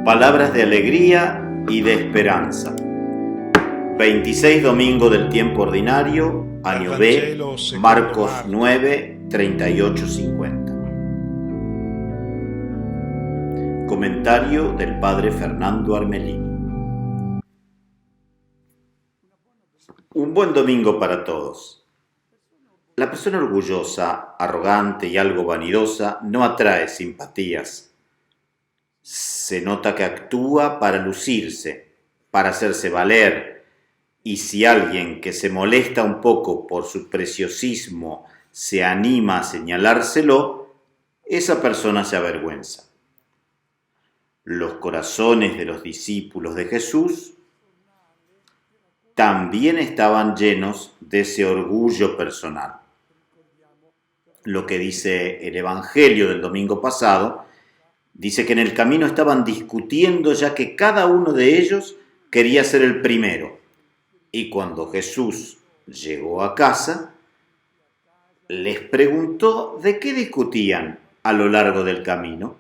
Palabras de alegría y de esperanza. 26 domingo del tiempo ordinario, año B, Marcos 9, 38-50. Comentario del padre Fernando Armelini. Un buen domingo para todos. La persona orgullosa, arrogante y algo vanidosa no atrae simpatías. Se nota que actúa para lucirse, para hacerse valer, y si alguien que se molesta un poco por su preciosismo se anima a señalárselo, esa persona se avergüenza. Los corazones de los discípulos de Jesús también estaban llenos de ese orgullo personal. Lo que dice el Evangelio del domingo pasado, dice que en el camino estaban discutiendo ya que cada uno de ellos quería ser el primero. Y cuando Jesús llegó a casa, les preguntó de qué discutían a lo largo del camino.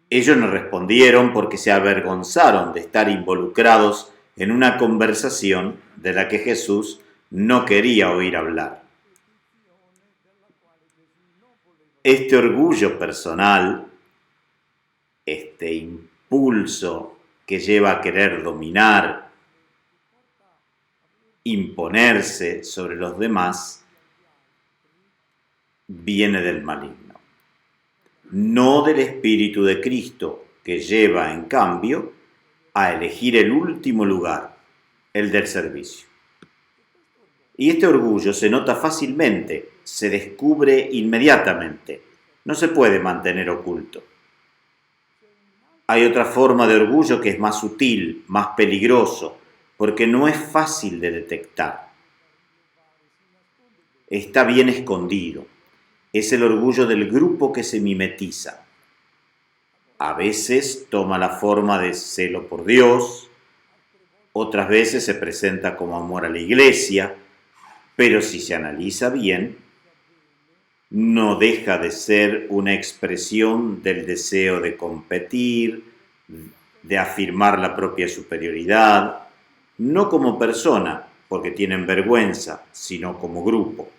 Ellos no respondieron porque se avergonzaron de estar involucrados en una conversación de la que Jesús no quería oír hablar. Este orgullo personal, este impulso que lleva a querer dominar, imponerse sobre los demás, viene del maligno, no del Espíritu de Cristo, que lleva, en cambio, a elegir el último lugar, el del servicio. Y este orgullo se nota fácilmente, se descubre inmediatamente, no se puede mantener oculto. Hay otra forma de orgullo que es más sutil, más peligroso, porque no es fácil de detectar. Está bien escondido. Es el orgullo del grupo que se mimetiza. A veces toma la forma de celo por Dios, otras veces se presenta como amor a la iglesia, pero si se analiza bien, no deja de ser una expresión del deseo de competir, de afirmar la propia superioridad, no como persona, porque tienen vergüenza, sino como grupo.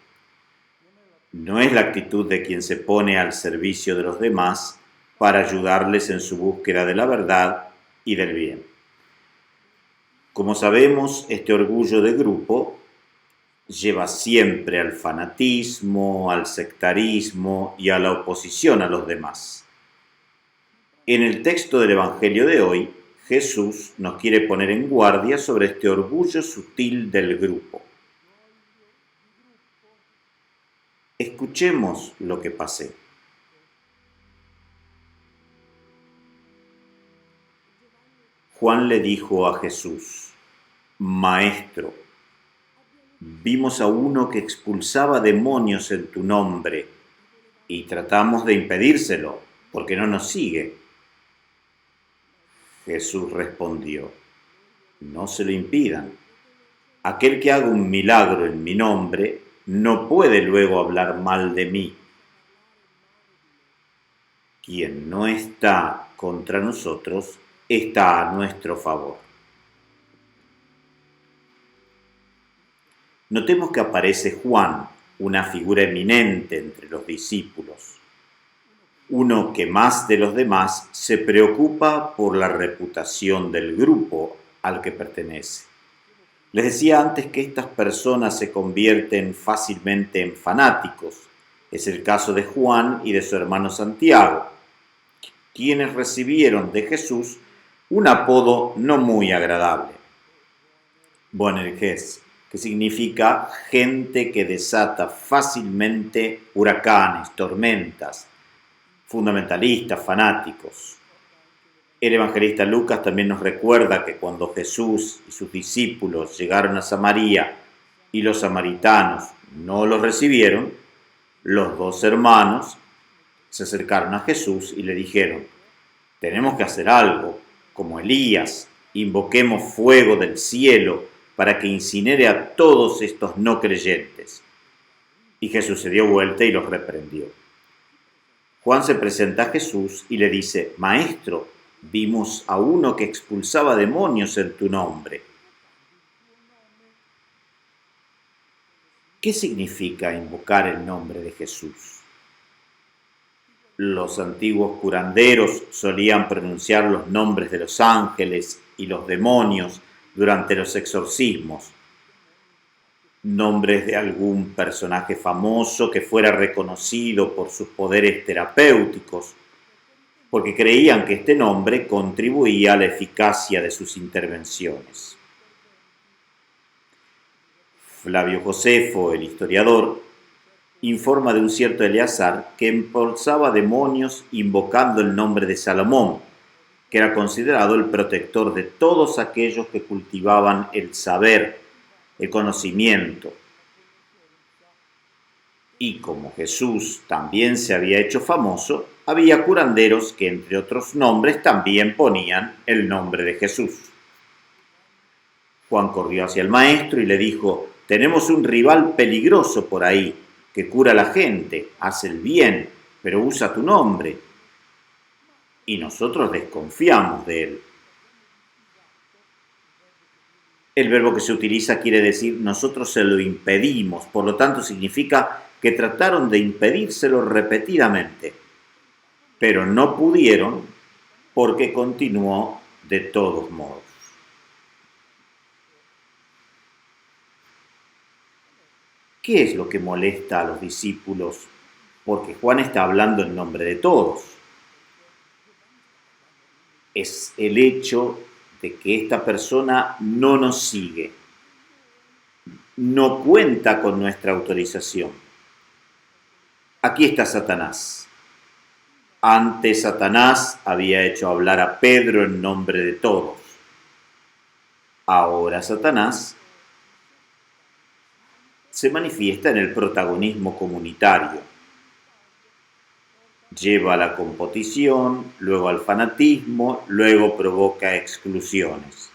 No es la actitud de quien se pone al servicio de los demás para ayudarles en su búsqueda de la verdad y del bien. Como sabemos, este orgullo de grupo lleva siempre al fanatismo, al sectarismo y a la oposición a los demás. En el texto del Evangelio de hoy, Jesús nos quiere poner en guardia sobre este orgullo sutil del grupo. Escuchemos lo que pasé. Juan le dijo a Jesús: Maestro, vimos a uno que expulsaba demonios en tu nombre y tratamos de impedírselo porque no nos sigue. Jesús respondió: No se lo impidan. Aquel que haga un milagro en mi nombre no puede luego hablar mal de mí. Quien no está contra nosotros está a nuestro favor. Notemos que aparece Juan, una figura eminente entre los discípulos, uno que más de los demás se preocupa por la reputación del grupo al que pertenece. Les decía antes que estas personas se convierten fácilmente en fanáticos. Es el caso de Juan y de su hermano Santiago, quienes recibieron de Jesús un apodo no muy agradable, Boanerges, que significa gente que desata fácilmente huracanes, tormentas, fundamentalistas, fanáticos. El evangelista Lucas también nos recuerda que cuando Jesús y sus discípulos llegaron a Samaria y los samaritanos no los recibieron, los dos hermanos se acercaron a Jesús y le dijeron: tenemos que hacer algo, como Elías, invoquemos fuego del cielo para que incinere a todos estos no creyentes. Y Jesús se dio vuelta y los reprendió. Juan se presenta a Jesús y le dice: Maestro, vimos a uno que expulsaba demonios en tu nombre. ¿Qué significa invocar el nombre de Jesús? Los antiguos curanderos solían pronunciar los nombres de los ángeles y los demonios durante los exorcismos, nombres de algún personaje famoso que fuera reconocido por sus poderes terapéuticos, porque creían que este nombre contribuía a la eficacia de sus intervenciones. Flavio Josefo, el historiador, informa de un cierto Eleazar que expulsaba demonios invocando el nombre de Salomón, que era considerado el protector de todos aquellos que cultivaban el saber, el conocimiento. Y como Jesús también se había hecho famoso, había curanderos que entre otros nombres también ponían el nombre de Jesús. Juan corrió hacia el maestro y le dijo: tenemos un rival peligroso por ahí, que cura a la gente, hace el bien, pero usa tu nombre. Y nosotros desconfiamos de él. El verbo que se utiliza quiere decir nosotros se lo impedimos, por lo tanto significa que trataron de impedírselo repetidamente, pero no pudieron porque continuó de todos modos. ¿Qué es lo que molesta a los discípulos? Porque Juan está hablando en nombre de todos. Es el hecho de que esta persona no nos sigue, no cuenta con nuestra autorización. Aquí está Satanás. Antes Satanás había hecho hablar a Pedro en nombre de todos. Ahora Satanás se manifiesta en el protagonismo comunitario. Lleva a la competición, luego al fanatismo, luego provoca exclusiones.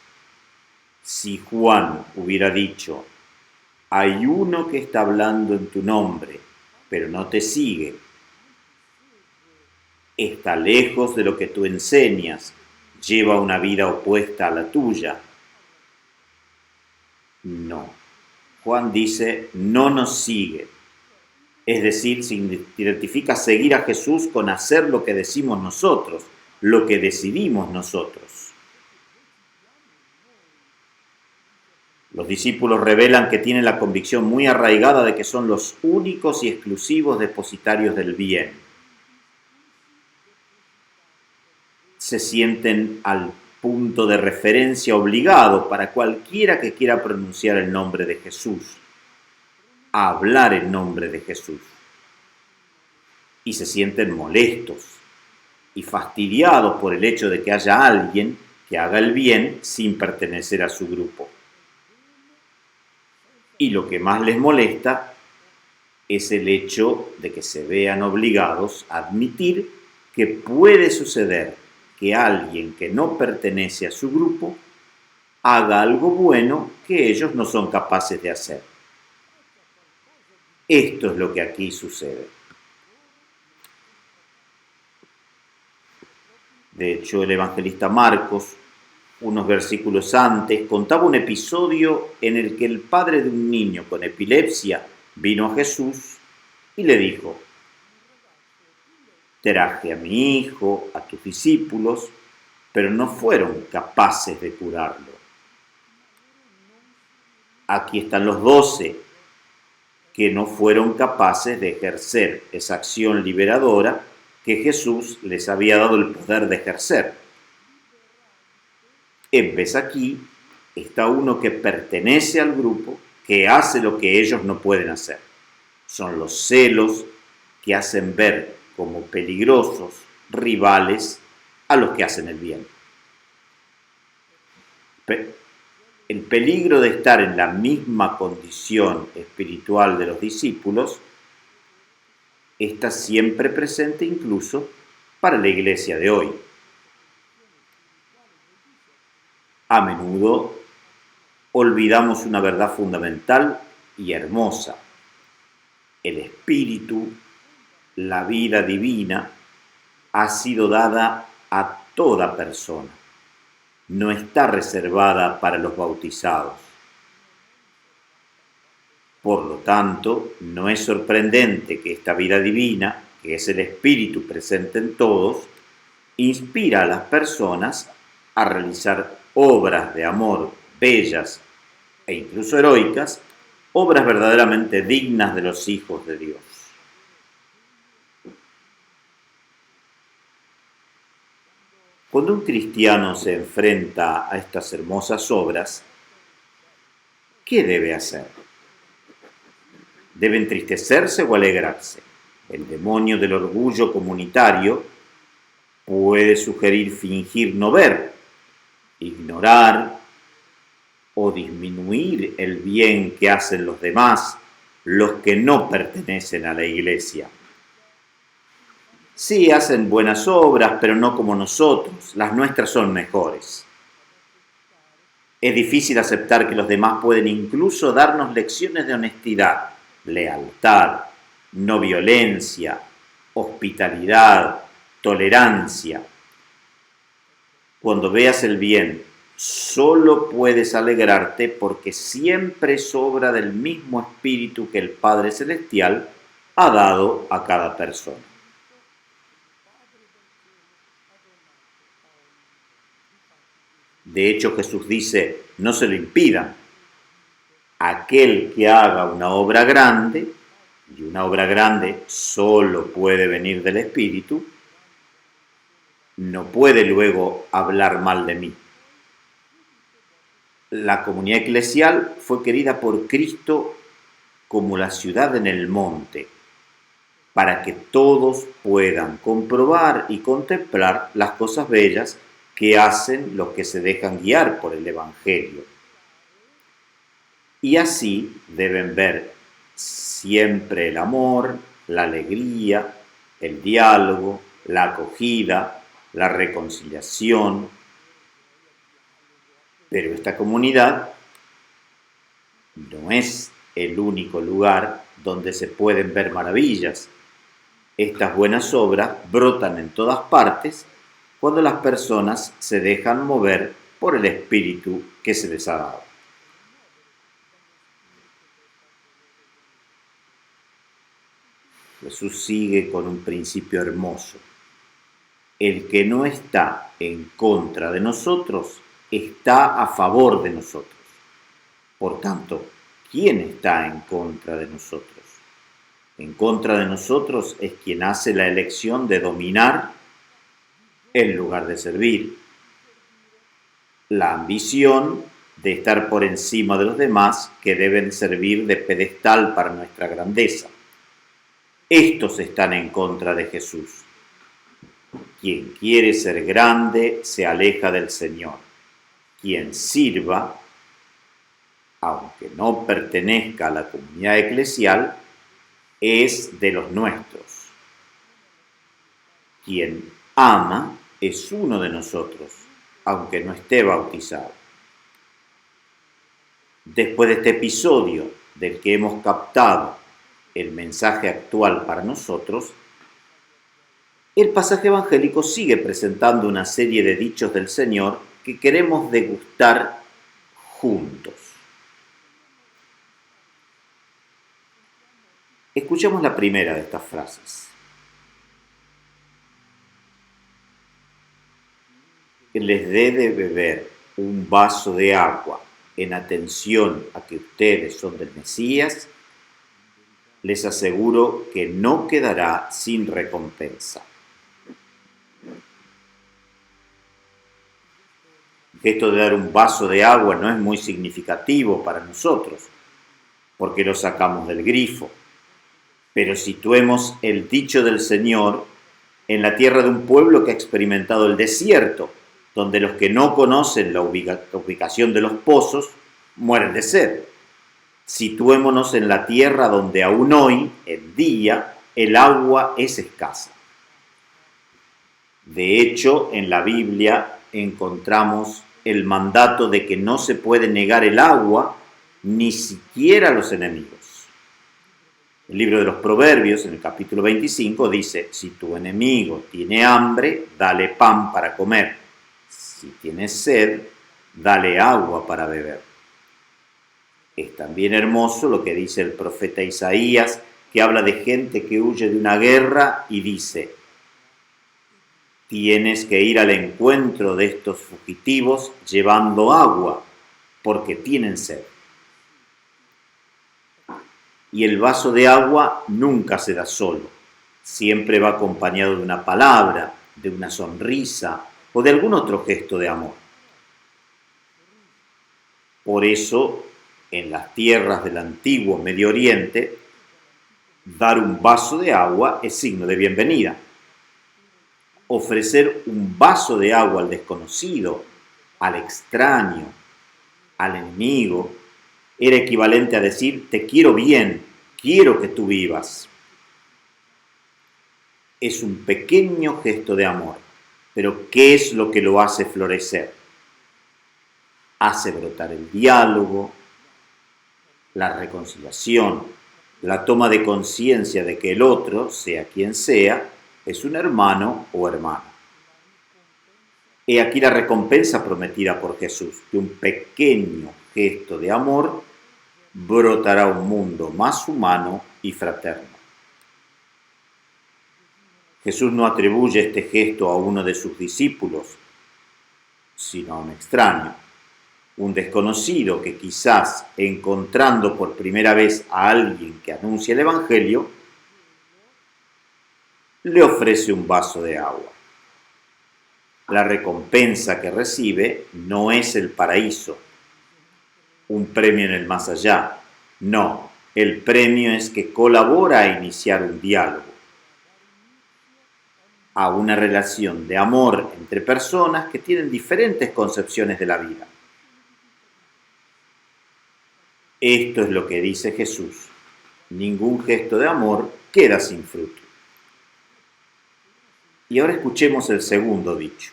Si Juan hubiera dicho: hay uno que está hablando en tu nombre, pero no te sigue, está lejos de lo que tú enseñas, lleva una vida opuesta a la tuya. No. Juan dice: no nos sigue. Es decir, se identifica seguir a Jesús con hacer lo que decimos nosotros, lo que decidimos nosotros. Los discípulos revelan que tienen la convicción muy arraigada de que son los únicos y exclusivos depositarios del bien. Se sienten al punto de referencia obligado para cualquiera que quiera pronunciar el nombre de Jesús, a hablar en nombre de Jesús. Y se sienten molestos y fastidiados por el hecho de que haya alguien que haga el bien sin pertenecer a su grupo. Y lo que más les molesta es el hecho de que se vean obligados a admitir que puede suceder que alguien que no pertenece a su grupo haga algo bueno que ellos no son capaces de hacer. Esto es lo que aquí sucede. De hecho, el evangelista Marcos, unos versículos antes, contaba un episodio en el que el padre de un niño con epilepsia vino a Jesús y le dijo: traje a mi hijo, a tus discípulos, pero no fueron capaces de curarlo. Aquí están los 12 que no fueron capaces de ejercer esa acción liberadora que Jesús les había dado el poder de ejercer. En vez aquí está uno que pertenece al grupo, que hace lo que ellos no pueden hacer. Son los celos que hacen ver como peligrosos rivales a los que hacen el bien. El peligro de estar en la misma condición espiritual de los discípulos está siempre presente incluso para la iglesia de hoy. A menudo olvidamos una verdad fundamental y hermosa. El espíritu, la vida divina, ha sido dada a toda persona. No está reservada para los bautizados. Por lo tanto, no es sorprendente que esta vida divina, que es el Espíritu presente en todos, inspira a las personas a realizar obras de amor bellas e incluso heroicas, obras verdaderamente dignas de los hijos de Dios. Cuando un cristiano se enfrenta a estas hermosas obras, ¿qué debe hacer? ¿Debe entristecerse o alegrarse? El demonio del orgullo comunitario puede sugerir fingir no ver, ignorar o disminuir el bien que hacen los demás, los que no pertenecen a la iglesia. Sí, hacen buenas obras, pero no como nosotros. Las nuestras son mejores. Es difícil aceptar que los demás pueden incluso darnos lecciones de honestidad, lealtad, no violencia, hospitalidad, tolerancia. Cuando veas el bien, solo puedes alegrarte porque siempre es obra del mismo Espíritu que el Padre Celestial ha dado a cada persona. De hecho, Jesús dice, no se lo impidan. Aquel que haga una obra grande, y una obra grande solo puede venir del Espíritu, no puede luego hablar mal de mí. La comunidad eclesial fue querida por Cristo como la ciudad en el monte, para que todos puedan comprobar y contemplar las cosas bellas que hacen los que se dejan guiar por el Evangelio. Y así deben ver siempre el amor, la alegría, el diálogo, la acogida, la reconciliación. Pero esta comunidad no es el único lugar donde se pueden ver maravillas. Estas buenas obras brotan en todas partes cuando las personas se dejan mover por el Espíritu que se les ha dado. Jesús sigue con un principio hermoso. El que no está en contra de nosotros, está a favor de nosotros. Por tanto, ¿quién está en contra de nosotros? En contra de nosotros es quien hace la elección de dominar en lugar de servir. La ambición de estar por encima de los demás que deben servir de pedestal para nuestra grandeza. Estos están en contra de Jesús. Quien quiere ser grande se aleja del Señor. Quien sirva, aunque no pertenezca a la comunidad eclesial, es de los nuestros. Quien ama es uno de nosotros, aunque no esté bautizado. Después de este episodio del que hemos captado el mensaje actual para nosotros, el pasaje evangélico sigue presentando una serie de dichos del Señor que queremos degustar juntos. Escuchemos la primera de estas frases. Les dé de beber un vaso de agua en atención a que ustedes son del Mesías, les aseguro que no quedará sin recompensa. Esto de dar un vaso de agua no es muy significativo para nosotros, porque lo sacamos del grifo. Pero situemos el dicho del Señor en la tierra de un pueblo que ha experimentado el desierto, donde los que no conocen la ubicación de los pozos mueren de sed. Situémonos en la tierra donde aún hoy, en día, el agua es escasa. De hecho, en la Biblia encontramos el mandato de que no se puede negar el agua ni siquiera a los enemigos. El libro de los Proverbios, en el capítulo 25, dice: si tu enemigo tiene hambre, dale pan para comer. Si tiene sed, dale agua para beber. Es también hermoso lo que dice el profeta Isaías, que habla de gente que huye de una guerra y dice: tienes que ir al encuentro de estos fugitivos llevando agua, porque tienen sed. Y el vaso de agua nunca se da solo, siempre va acompañado de una palabra, de una sonrisa o de algún otro gesto de amor. Por eso, en las tierras del antiguo Medio Oriente, dar un vaso de agua es signo de bienvenida. Ofrecer un vaso de agua al desconocido, al extraño, al enemigo, era equivalente a decir: te quiero bien, quiero que tú vivas. Es un pequeño gesto de amor, pero ¿qué es lo que lo hace florecer? Hace brotar el diálogo, la reconciliación, la toma de conciencia de que el otro, sea quien sea, es un hermano o hermana. He aquí la recompensa prometida por Jesús, que un pequeño gesto de amor brotará un mundo más humano y fraterno. Jesús no atribuye este gesto a uno de sus discípulos, sino a un extraño, un desconocido que quizás, encontrando por primera vez a alguien que anuncia el Evangelio, le ofrece un vaso de agua. La recompensa que recibe no es el paraíso, un premio en el más allá. No, el premio es que colabora a iniciar un diálogo, a una relación de amor entre personas que tienen diferentes concepciones de la vida. Esto es lo que dice Jesús: ningún gesto de amor queda sin fruto. Y ahora escuchemos el segundo dicho.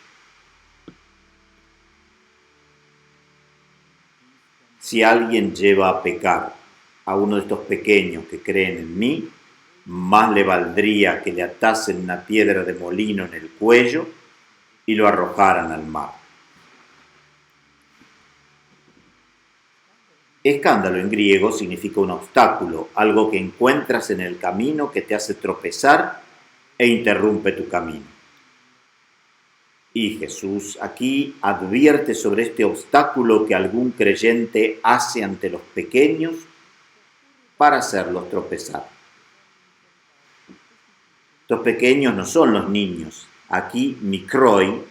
Si alguien lleva a pecar a uno de estos pequeños que creen en mí, más le valdría que le atasen una piedra de molino en el cuello y lo arrojaran al mar. Escándalo en griego significa un obstáculo, algo que encuentras en el camino que te hace tropezar e interrumpe tu camino. Y Jesús aquí advierte sobre este obstáculo que algún creyente hace ante los pequeños para hacerlos tropezar. Los pequeños no son los niños. Aquí mikroi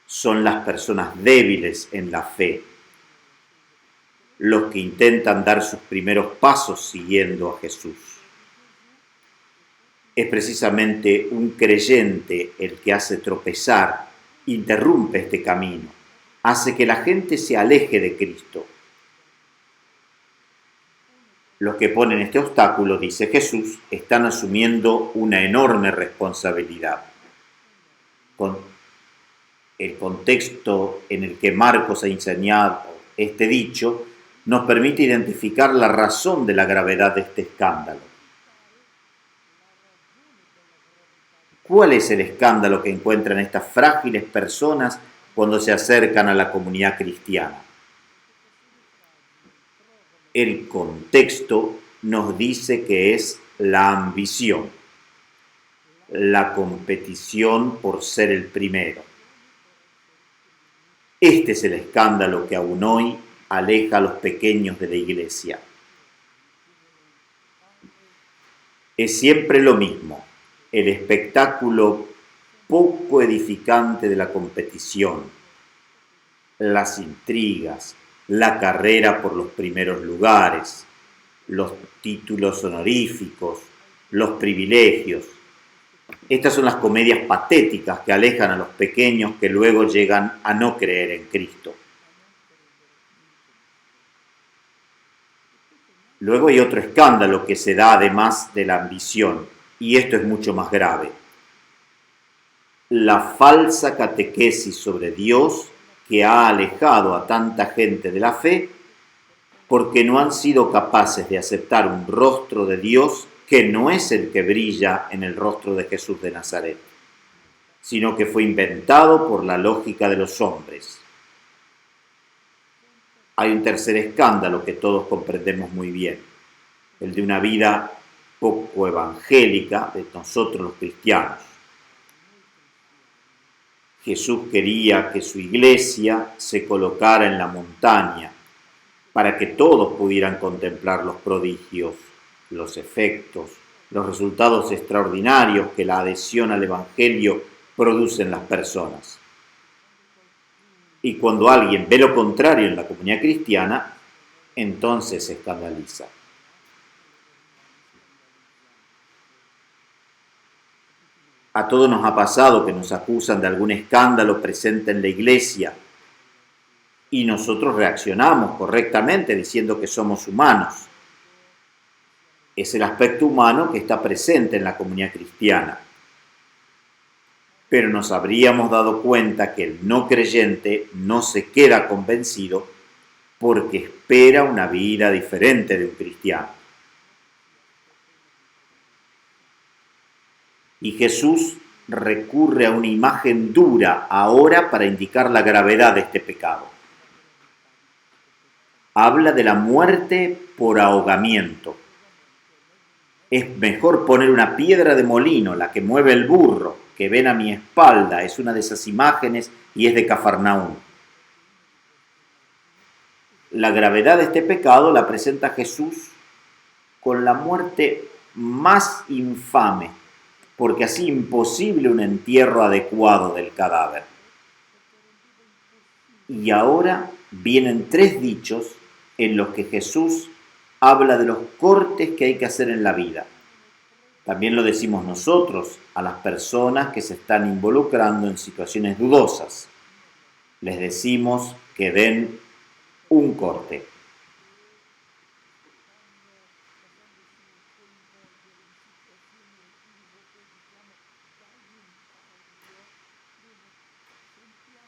son las personas débiles en la fe, los que intentan dar sus primeros pasos siguiendo a Jesús. Es precisamente un creyente el que hace tropezar, interrumpe este camino, hace que la gente se aleje de Cristo. Los que ponen este obstáculo, dice Jesús, están asumiendo una enorme responsabilidad. Con el contexto en el que Marcos ha enseñado este dicho, nos permite identificar la razón de la gravedad de este escándalo. ¿Cuál es el escándalo que encuentran estas frágiles personas cuando se acercan a la comunidad cristiana? El contexto nos dice que es la ambición, la competición por ser el primero. Este es el escándalo que aún hoy aleja a los pequeños de la iglesia. Es siempre lo mismo, el espectáculo poco edificante de la competición, las intrigas, la carrera por los primeros lugares, los títulos honoríficos, los privilegios. Estas son las comedias patéticas que alejan a los pequeños que luego llegan a no creer en Cristo. Luego hay otro escándalo que se da además de la ambición, y esto es mucho más grave. La falsa catequesis sobre Dios que ha alejado a tanta gente de la fe porque no han sido capaces de aceptar un rostro de Dios que no es el que brilla en el rostro de Jesús de Nazaret, sino que fue inventado por la lógica de los hombres. Hay un tercer escándalo que todos comprendemos muy bien, el de una vida poco evangélica de nosotros los cristianos. Jesús quería que su iglesia se colocara en la montaña para que todos pudieran contemplar los prodigios, los efectos, los resultados extraordinarios que la adhesión al Evangelio produce en las personas. Y cuando alguien ve lo contrario en la comunidad cristiana, entonces se escandaliza. A todos nos ha pasado que nos acusan de algún escándalo presente en la iglesia y nosotros reaccionamos correctamente diciendo que somos humanos. Es el aspecto humano que está presente en la comunidad cristiana. Pero nos habríamos dado cuenta que el no creyente no se queda convencido porque espera una vida diferente de un cristiano. Y Jesús recurre a una imagen dura ahora para indicar la gravedad de este pecado. Habla de la muerte por ahogamiento. Es mejor poner una piedra de molino, la que mueve el burro, que ven a mi espalda. Es una de esas imágenes y es de Cafarnaúm. La gravedad de este pecado la presenta Jesús con la muerte más infame, porque así imposible un entierro adecuado del cadáver. Y ahora vienen 3 dichos en los que Jesús habla de los cortes que hay que hacer en la vida. También lo decimos nosotros a las personas que se están involucrando en situaciones dudosas. Les decimos que den un corte.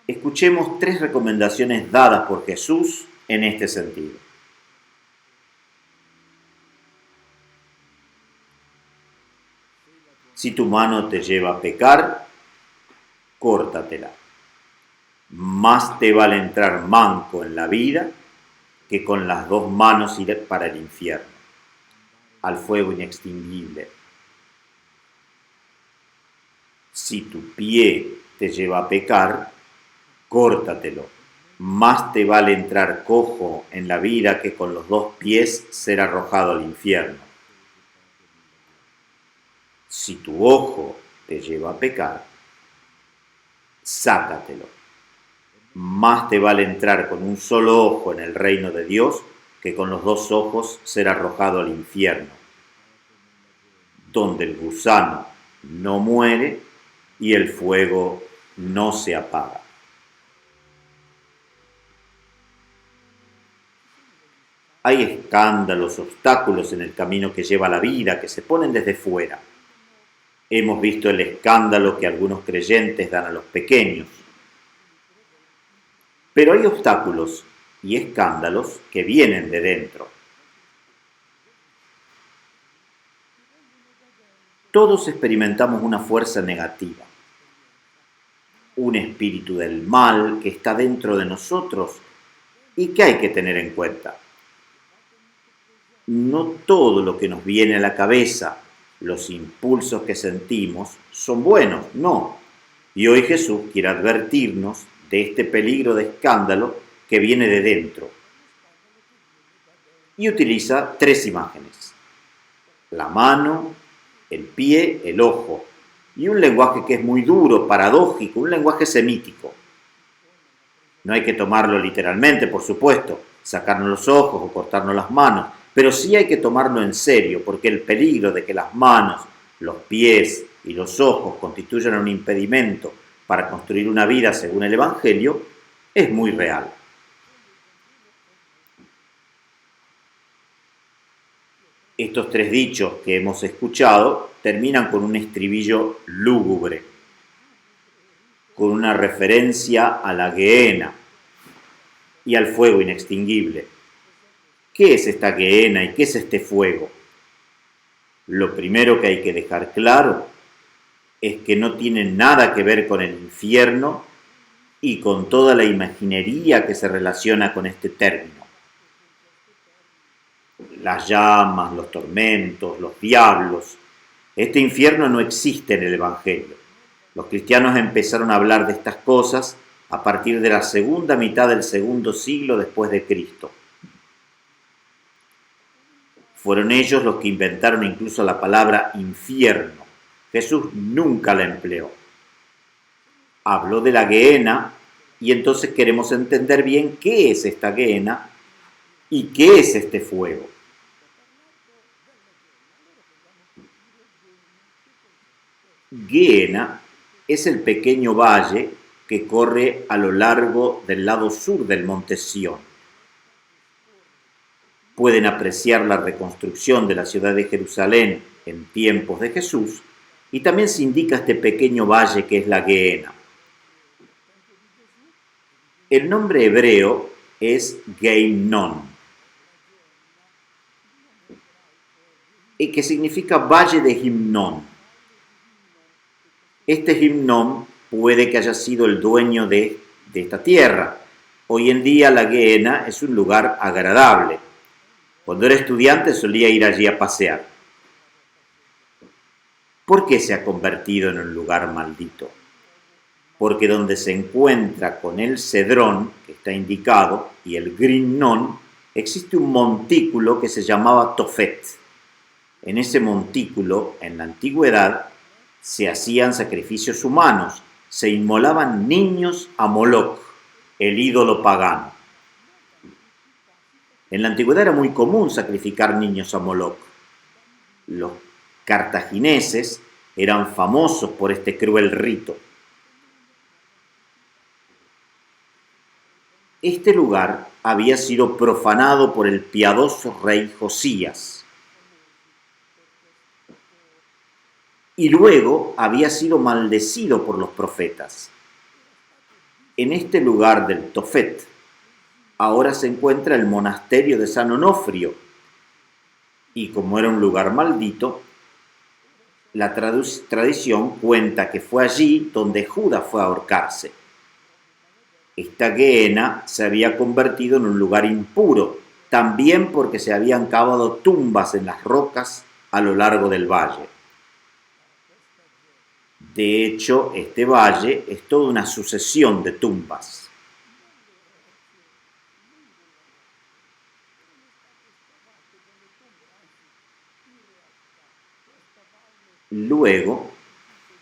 Escuchemos 3 recomendaciones dadas por Jesús en este sentido. Si tu mano te lleva a pecar, córtatela. Más te vale entrar manco en la vida que con las 2 manos ir para el infierno, al fuego inextinguible. Si tu pie te lleva a pecar, córtatelo. Más te vale entrar cojo en la vida que con los 2 pies ser arrojado al infierno. Si tu ojo te lleva a pecar, sácatelo. Más te vale entrar con un solo ojo en el reino de Dios que con los 2 ojos ser arrojado al infierno, donde el gusano no muere y el fuego no se apaga. Hay escándalos, obstáculos en el camino que lleva a la vida que se ponen desde fuera. Hemos visto el escándalo que algunos creyentes dan a los pequeños. Pero hay obstáculos y escándalos que vienen de dentro. Todos experimentamos una fuerza negativa, un espíritu del mal que está dentro de nosotros y que hay que tener en cuenta. No todo lo que nos viene a la cabeza, los impulsos que sentimos, son buenos, no. Y hoy Jesús quiere advertirnos de este peligro de escándalo que viene de dentro. Y utiliza 3 imágenes: la mano, el pie, el ojo. Y un lenguaje que es muy duro, paradójico, un lenguaje semítico. No hay que tomarlo literalmente, por supuesto, sacarnos los ojos o cortarnos las manos, pero sí hay que tomarlo en serio, porque el peligro de que las manos, los pies y los ojos constituyan un impedimento para construir una vida según el Evangelio es muy real. Estos 3 dichos que hemos escuchado terminan con un estribillo lúgubre, con una referencia a la Gehenna y al fuego inextinguible, ¿Qué es esta gehenna y qué es este fuego? Lo primero que hay que dejar claro es que no tiene nada que ver con el infierno y con toda la imaginería que se relaciona con este término. Las llamas, los tormentos, los diablos. Este infierno no existe en el Evangelio. Los cristianos empezaron a hablar de estas cosas a partir de la segunda mitad del segundo siglo después de Cristo. Fueron ellos los que inventaron incluso la palabra infierno. Jesús nunca la empleó. Habló de la gehenna y entonces queremos entender bien qué es esta gehenna y qué es este fuego. Gehenna es el pequeño valle que corre a lo largo del lado sur del monte Sión. Pueden apreciar la reconstrucción de la ciudad de Jerusalén en tiempos de Jesús y también se indica este pequeño valle que es la Gehenna. El nombre hebreo es Gehinnom, y que significa valle de Gimnón. Este Gimnón puede que haya sido el dueño de esta tierra. Hoy en día la Gehenna es un lugar agradable. Cuando era estudiante solía ir allí a pasear. ¿Por qué se ha convertido en un lugar maldito? Porque donde se encuentra con el Cedrón, que está indicado, y el Grinnon, existe un montículo que se llamaba Tofet. En ese montículo, en la antigüedad, se hacían sacrificios humanos, se inmolaban niños a Moloch, el ídolo pagano. En la antigüedad era muy común sacrificar niños a Moloch. Los cartagineses eran famosos por este cruel rito. Este lugar había sido profanado por el piadoso rey Josías y luego había sido maldecido por los profetas. En este lugar del Tofet ahora se encuentra el monasterio de San Onofrio, y como era un lugar maldito, la tradición cuenta que fue allí donde Judas fue a ahorcarse. Esta Gehenna se había convertido en un lugar impuro, también porque se habían cavado tumbas en las rocas a lo largo del valle. De hecho, este valle es toda una sucesión de tumbas. Luego,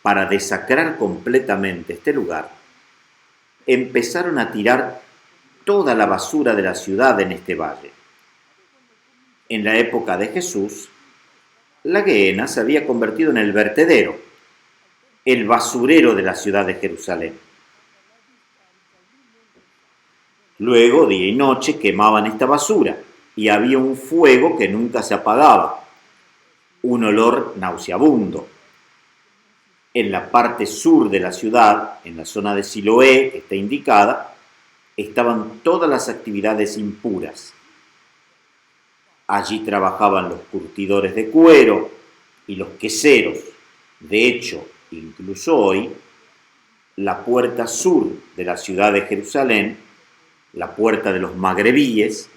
para desacrar completamente este lugar, empezaron a tirar toda la basura de la ciudad en este valle. En la época de Jesús, la Gehenna se había convertido en el vertedero, el basurero de la ciudad de Jerusalén. Luego, día y noche, quemaban esta basura y había un fuego que nunca se apagaba, un olor nauseabundo. En la parte sur de la ciudad, en la zona de Siloé, que está indicada, estaban todas las actividades impuras. Allí trabajaban los curtidores de cuero y los queseros. De hecho, incluso hoy, la puerta sur de la ciudad de Jerusalén, la puerta de los magrebíes,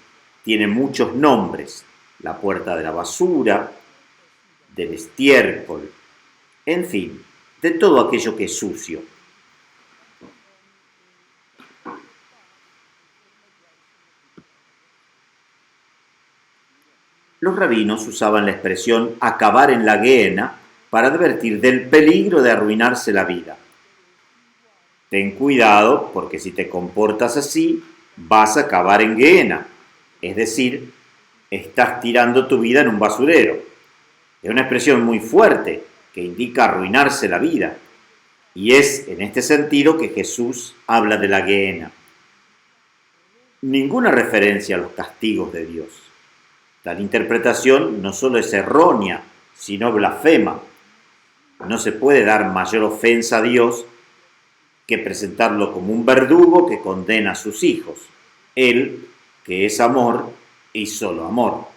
tiene muchos nombres. La puerta de la basura, del estiércol, en fin, de todo aquello que es sucio. Los rabinos usaban la expresión acabar en la Gehenna para advertir del peligro de arruinarse la vida. Ten cuidado, porque si te comportas así, vas a acabar en Gehenna, es decir, estás tirando tu vida en un basurero. Es una expresión muy fuerte que indica arruinarse la vida, y es en este sentido que Jesús habla de la Gehenna. Ninguna referencia a los castigos de Dios. Tal interpretación no solo es errónea, sino blasfema. No se puede dar mayor ofensa a Dios que presentarlo como un verdugo que condena a sus hijos. Él, que es amor, y solo amor.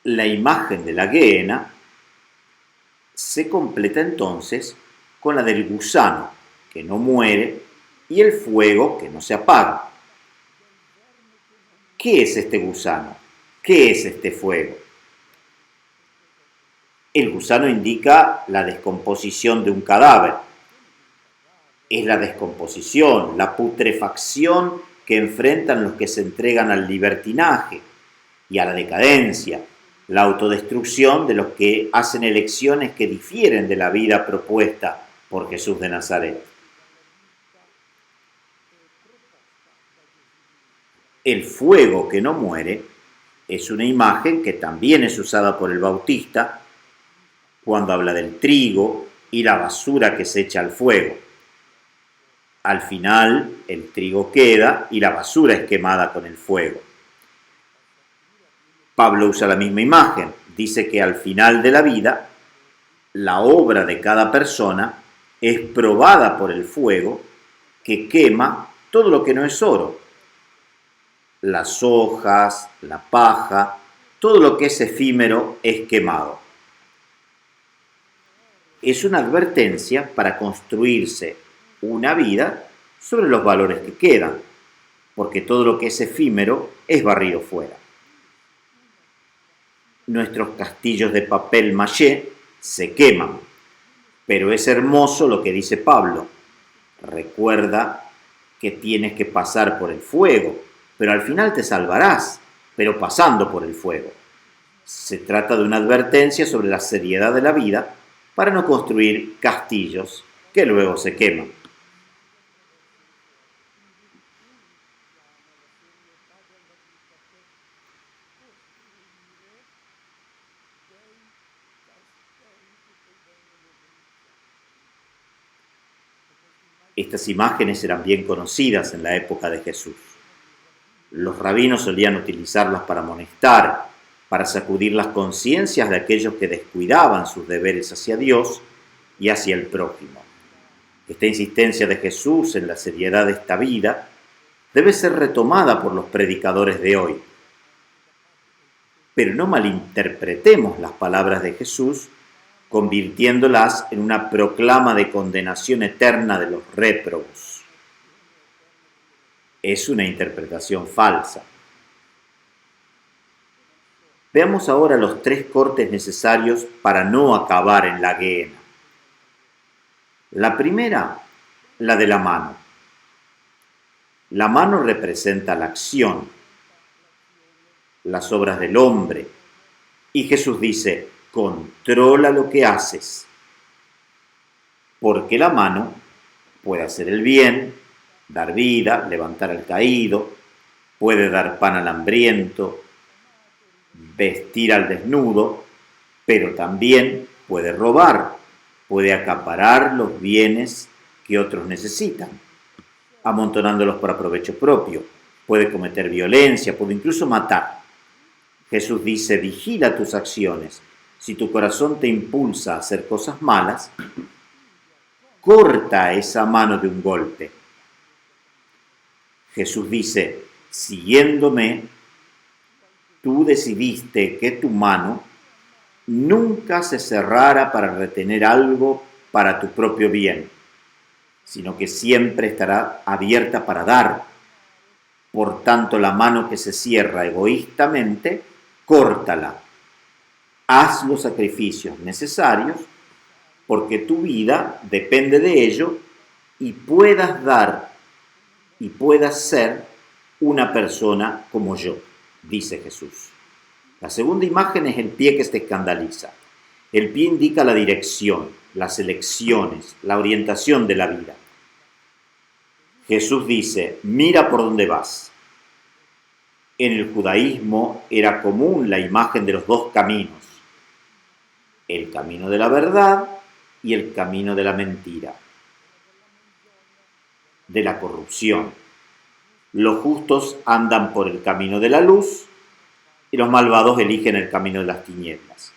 La imagen de la Gehenna se completa entonces con la del gusano, que no muere, y el fuego que no se apaga. ¿Qué es este gusano? ¿Qué es este fuego? El gusano indica la descomposición de un cadáver. Es la descomposición, la putrefacción que enfrentan los que se entregan al libertinaje y a la decadencia, la autodestrucción de los que hacen elecciones que difieren de la vida propuesta por Jesús de Nazaret. El fuego que no muere es una imagen que también es usada por el Bautista cuando habla del trigo y la basura que se echa al fuego. Al final, el trigo queda y la basura es quemada con el fuego. Pablo usa la misma imagen. Dice que al final de la vida, la obra de cada persona es probada por el fuego que quema todo lo que no es oro. Las hojas, la paja, todo lo que es efímero es quemado. Es una advertencia para construirse una vida sobre los valores que quedan, porque todo lo que es efímero es barrido fuera. Nuestros castillos de papel maché se queman, pero es hermoso lo que dice Pablo. Recuerda que tienes que pasar por el fuego, pero al final te salvarás, pero pasando por el fuego. Se trata de una advertencia sobre la seriedad de la vida para no construir castillos que luego se queman. Estas imágenes eran bien conocidas en la época de Jesús. Los rabinos solían utilizarlas para amonestar, para sacudir las conciencias de aquellos que descuidaban sus deberes hacia Dios y hacia el prójimo. Esta insistencia de Jesús en la seriedad de esta vida debe ser retomada por los predicadores de hoy. Pero no malinterpretemos las palabras de Jesús convirtiéndolas en una proclama de condenación eterna de los réprobos. Es una interpretación falsa. Veamos ahora los 3 cortes necesarios para no acabar en la Gehenna. La primera, la de la mano. La mano representa la acción, las obras del hombre. Y Jesús dice, controla lo que haces, porque la mano puede hacer el bien, dar vida, levantar al caído, puede dar pan al hambriento, vestir al desnudo, pero también puede robar, puede acaparar los bienes que otros necesitan, amontonándolos para provecho propio, puede cometer violencia, puede incluso matar. Jesús dice, vigila tus acciones. Si tu corazón te impulsa a hacer cosas malas, corta esa mano de un golpe. Jesús dice, siguiéndome, tú decidiste que tu mano nunca se cerrara para retener algo para tu propio bien, sino que siempre estará abierta para dar. Por tanto, la mano que se cierra egoístamente, córtala. Haz los sacrificios necesarios porque tu vida depende de ello y puedas dar y puedas ser una persona como yo, dice Jesús. La segunda imagen es el pie que se escandaliza. El pie indica la dirección, las elecciones, la orientación de la vida. Jesús dice, mira por dónde vas. En el judaísmo era común la imagen de los 2 caminos, el camino de la verdad y el camino de la mentira, de la corrupción. Los justos andan por el camino de la luz y los malvados eligen el camino de las tinieblas.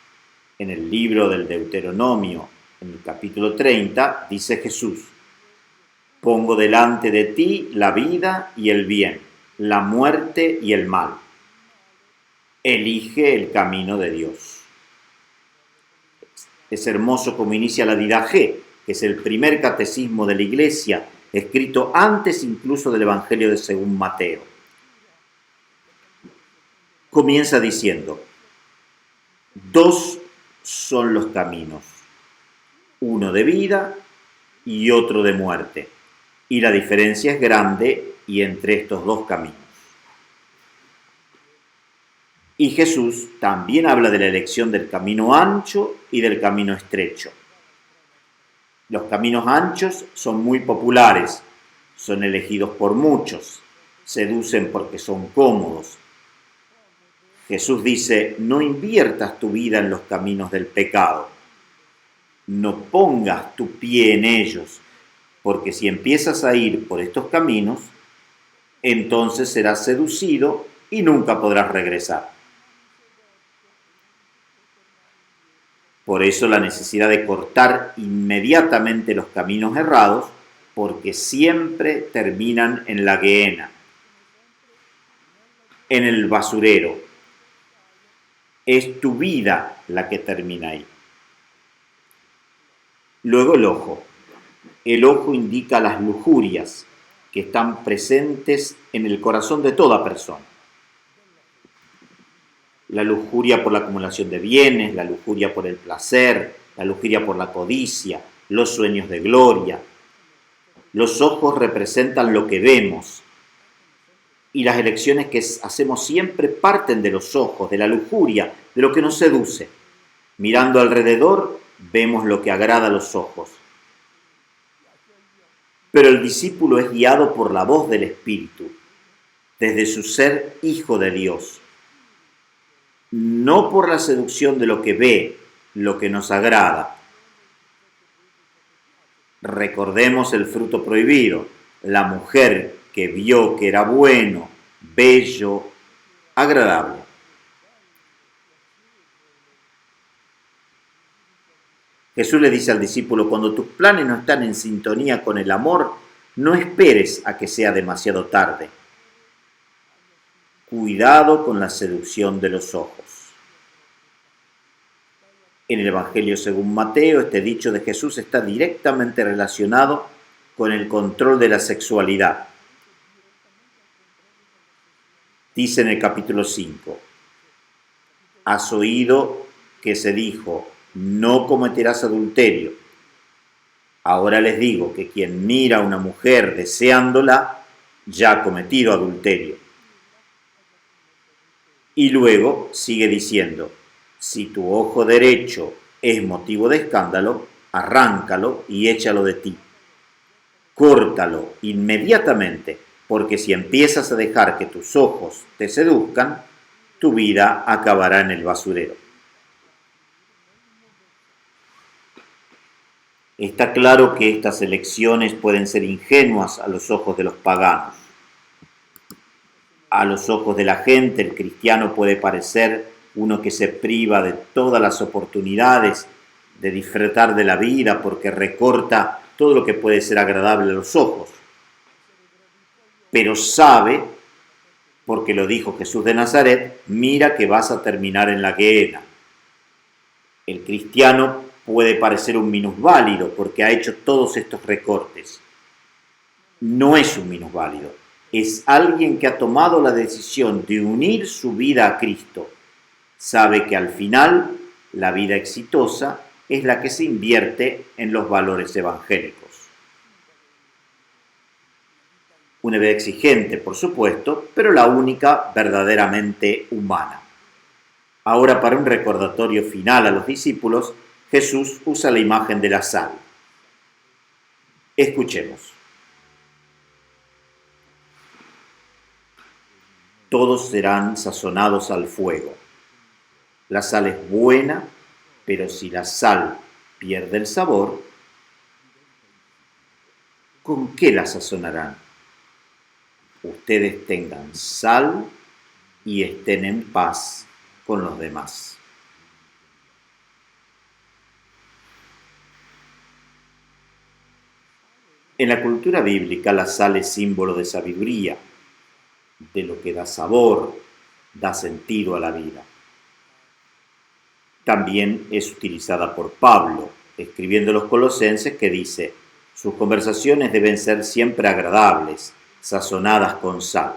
En el libro del Deuteronomio, en el capítulo 30, dice Jesús, Pongo delante de ti la vida y el bien, la muerte y el mal. Elige el camino de Dios. Es hermoso como inicia la Didaché, que es el primer catecismo de la Iglesia, escrito antes incluso del Evangelio de según Mateo. Comienza diciendo: dos son los caminos, uno de vida y otro de muerte, y la diferencia es grande y entre estos dos caminos. Y Jesús también habla de la elección del camino ancho y del camino estrecho. Los caminos anchos son muy populares, son elegidos por muchos, seducen porque son cómodos. Jesús dice: no inviertas tu vida en los caminos del pecado, no pongas tu pie en ellos, porque si empiezas a ir por estos caminos, entonces serás seducido y nunca podrás regresar. Por eso la necesidad de cortar inmediatamente los caminos errados, porque siempre terminan en la gehenna, en el basurero. Es tu vida la que termina ahí. Luego el ojo. El ojo indica las lujurias que están presentes en el corazón de toda persona. La lujuria por la acumulación de bienes, la lujuria por el placer, la lujuria por la codicia, los sueños de gloria. Los ojos representan lo que vemos, y las elecciones que hacemos siempre parten de los ojos, de la lujuria, de lo que nos seduce. Mirando alrededor, vemos lo que agrada a los ojos. Pero el discípulo es guiado por la voz del Espíritu, desde su ser hijo de Dios. No por la seducción de lo que ve, lo que nos agrada. Recordemos el fruto prohibido, la mujer que vio que era bueno, bello, agradable. Jesús le dice al discípulo: cuando tus planes no están en sintonía con el amor, no esperes a que sea demasiado tarde. Cuidado con la seducción de los ojos. En el Evangelio según Mateo, este dicho de Jesús está directamente relacionado con el control de la sexualidad. Dice en el capítulo 5: has oído que se dijo, no cometerás adulterio. Ahora les digo que quien mira a una mujer deseándola, ya ha cometido adulterio. Y luego sigue diciendo: si tu ojo derecho es motivo de escándalo, arráncalo y échalo de ti. Córtalo inmediatamente, porque si empiezas a dejar que tus ojos te seduzcan, tu vida acabará en el basurero. Está claro que estas elecciones pueden ser ingenuas a los ojos de los paganos. A los ojos de la gente, el cristiano puede parecer uno que se priva de todas las oportunidades de disfrutar de la vida porque recorta todo lo que puede ser agradable a los ojos. Pero sabe, porque lo dijo Jesús de Nazaret, mira que vas a terminar en la gehenna. El cristiano puede parecer un minusválido porque ha hecho todos estos recortes. No es un minusválido, es alguien que ha tomado la decisión de unir su vida a Cristo. Sabe que al final la vida exitosa es la que se invierte en los valores evangélicos. Una vida exigente, por supuesto, pero la única verdaderamente humana. Ahora, para un recordatorio final a los discípulos, Jesús usa la imagen de la sal. Escuchemos. Todos serán sazonados al fuego. La sal es buena, pero si la sal pierde el sabor, ¿con qué la sazonarán? Ustedes tengan sal y estén en paz con los demás. En la cultura bíblica la sal es símbolo de sabiduría, de lo que da sabor, da sentido a la vida. También es utilizada por Pablo, escribiendo a los Colosenses, que dice: sus conversaciones deben ser siempre agradables, sazonadas con sal.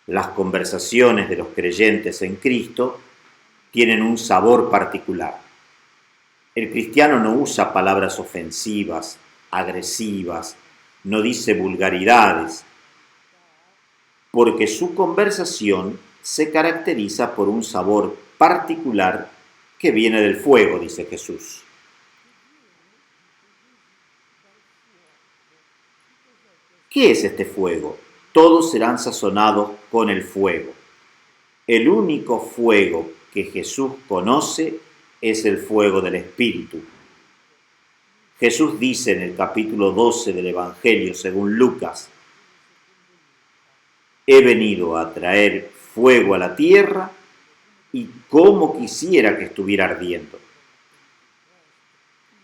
Las conversaciones de los creyentes en Cristo tienen un sabor particular. El cristiano no usa palabras ofensivas, agresivas, no dice vulgaridades, porque su conversación se caracteriza por un sabor particular que viene del fuego, dice Jesús. ¿Qué es este fuego? Todos serán sazonados con el fuego. El único fuego que Jesús conoce es el fuego del Espíritu. Jesús dice en el capítulo 12 del Evangelio según Lucas: he venido a traer fuego a la tierra y cómo quisiera que estuviera ardiendo.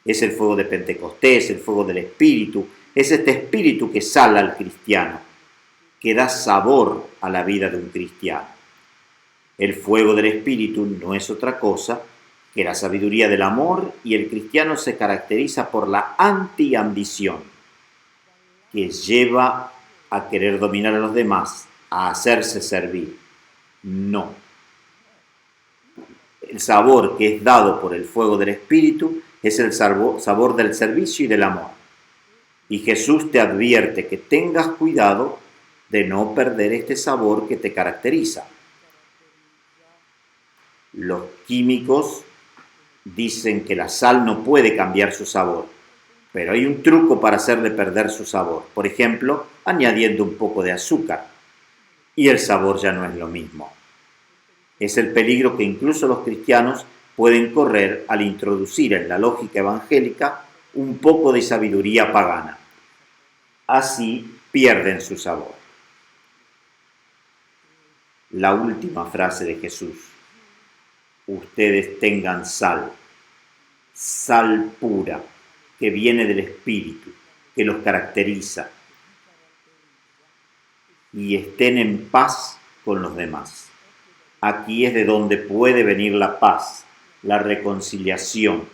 Es el fuego de Pentecostés, el fuego del Espíritu. Es este Espíritu que sala al cristiano, que da sabor a la vida de un cristiano. El fuego del Espíritu no es otra cosa que la sabiduría del amor, y el cristiano se caracteriza por la anti-ambición, que lleva a querer dominar a los demás, a hacerse servir. No. El sabor que es dado por el fuego del Espíritu es el sabor del servicio y del amor. Y Jesús te advierte que tengas cuidado de no perder este sabor que te caracteriza. Los químicos dicen que la sal no puede cambiar su sabor, pero hay un truco para hacerle perder su sabor. Por ejemplo, añadiendo un poco de azúcar, y el sabor ya no es lo mismo. Es el peligro que incluso los cristianos pueden correr al introducir en la lógica evangélica un poco de sabiduría pagana. Así pierden su sabor. La última frase de Jesús: ustedes tengan sal, sal pura, que viene del Espíritu, que los caracteriza, y estén en paz con los demás. Aquí es de donde puede venir la paz, la reconciliación,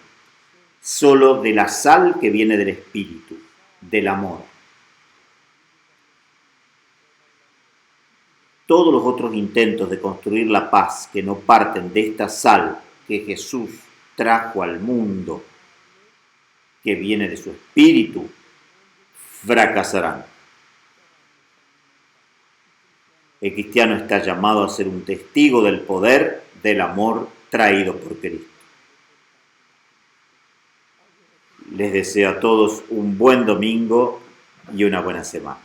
solo de la sal que viene del Espíritu, del amor. Todos los otros intentos de construir la paz que no parten de esta sal que Jesús trajo al mundo, que viene de su Espíritu, fracasarán. El cristiano está llamado a ser un testigo del poder del amor traído por Cristo. Les deseo a todos un buen domingo y una buena semana.